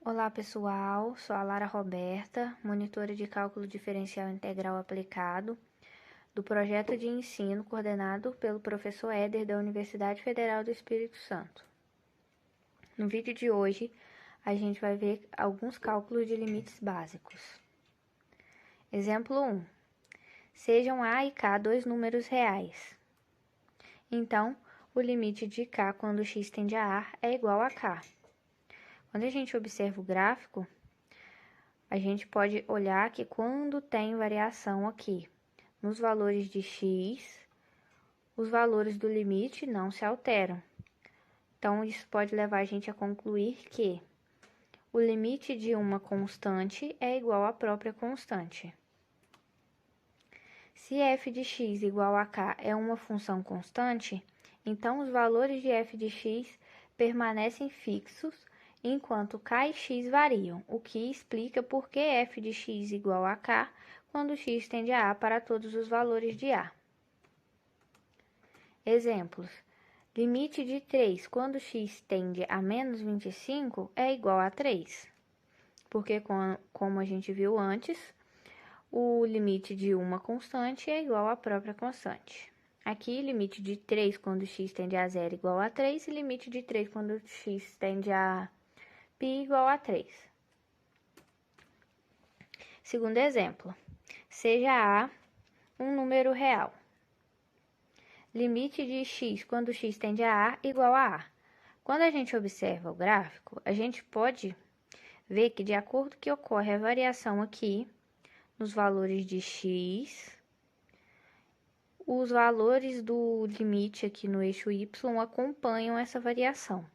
Olá pessoal, sou a Lara Roberta, monitora de cálculo diferencial integral aplicado do projeto de ensino coordenado pelo professor Éder da Universidade Federal do Espírito Santo. No vídeo de hoje, a gente vai ver alguns cálculos de limites básicos. Exemplo 1. Sejam A e K dois números reais. Então, o limite de K quando x tende a A é igual a K. Quando a gente observa o gráfico, a gente pode olhar que quando tem variação aqui nos valores de x, os valores do limite não se alteram. Então, isso pode levar a gente a concluir que o limite de uma constante é igual à própria constante. Se f de x igual a k é uma função constante, então os valores de f de x permanecem fixos, enquanto k e x variam, o que explica por que f de x igual a k quando x tende a A para todos os valores de A. Exemplos. Limite de 3 quando x tende a menos 25 é igual a 3, porque como a gente viu antes, o limite de uma constante é igual à própria constante. Aqui, limite de 3 quando x tende a 0 igual a 3, e limite de 3 quando x tende a π igual a 3. Segundo exemplo, seja A um número real. Limite de x quando x tende a A igual a A. Quando a gente observa o gráfico, a gente pode ver que, de acordo que ocorre a variação aqui, nos valores de x, os valores do limite aqui no eixo y acompanham essa variação.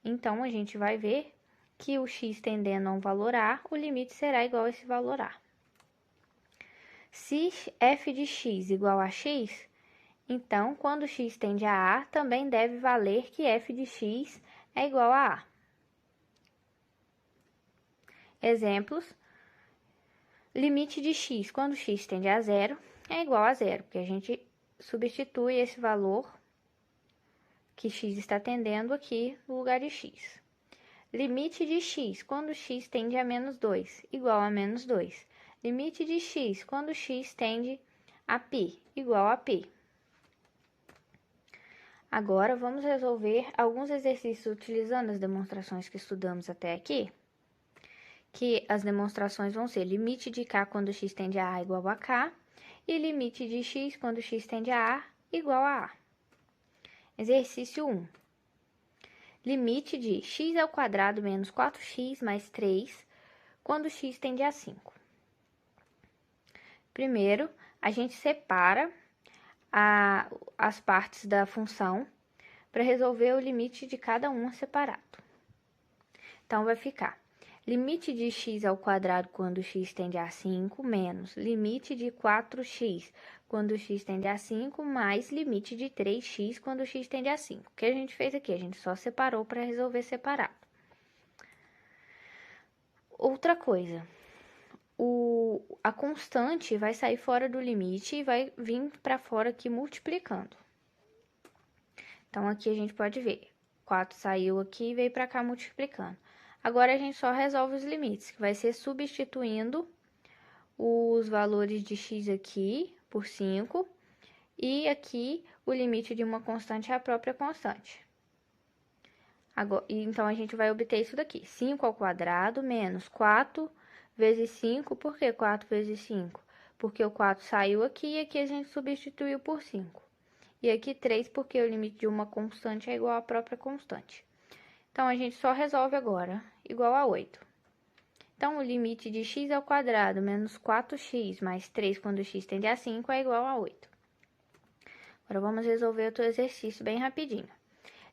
Então, a gente vai ver que o x tendendo a um valor A, o limite será igual a esse valor A. Se f de x igual a x, então, quando x tende a A, também deve valer que f de x é igual a A. Exemplos. Limite de x quando x tende a 0 é igual a 0, porque a gente substitui esse valor que x está tendendo aqui no lugar de x. Limite de x quando x tende a menos 2, igual a menos 2. Limite de x quando x tende a π, igual a π. Agora, vamos resolver alguns exercícios utilizando as demonstrações que estudamos até aqui, que as demonstrações vão ser limite de k quando x tende a A igual a k, e limite de x quando x tende a A igual a A. Exercício 1. Limite de x ao quadrado menos 4x mais 3 quando x tende a 5. Primeiro, a gente separa as partes da função para resolver o limite de cada uma separado. Então, vai ficar limite de x ao quadrado quando x tende a 5, menos limite de 4x quando x tende a 5, mais limite de 3x quando x tende a 5. O que a gente fez aqui? A gente só separou para resolver separado. Outra coisa, a constante vai sair fora do limite e vai vir para fora aqui multiplicando. Então, aqui a gente pode ver, 4 saiu aqui e veio para cá multiplicando. Agora, a gente só resolve os limites, que vai ser substituindo os valores de x aqui por 5, e aqui o limite de uma constante é a própria constante. Agora, então, a gente vai obter isso daqui, 5 ao quadrado menos 4 vezes 5, por que 4 vezes 5? Porque o 4 saiu aqui e aqui a gente substituiu por 5. E aqui 3, porque o limite de uma constante é igual à própria constante. Então, a gente só resolve agora, igual a 8. Então, o limite de x ao quadrado menos 4x mais 3 quando x tende a 5 é igual a 8. Agora, vamos resolver outro exercício bem rapidinho.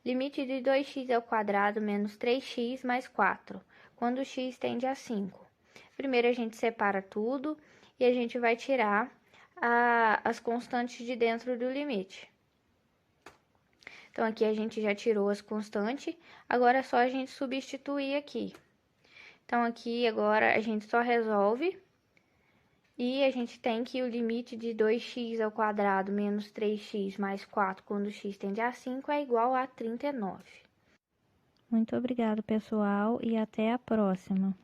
Limite de 2x ao quadrado menos 3x mais 4 quando x tende a 5. Primeiro, a gente separa tudo e a gente vai tirar as constantes de dentro do limite. Então, aqui a gente já tirou as constantes, agora é só a gente substituir aqui. Então, aqui agora a gente só resolve, e a gente tem que o limite de 2x ao quadrado menos 3x mais 4 quando x tende a 5 é igual a 39. Muito obrigado, pessoal, e até a próxima.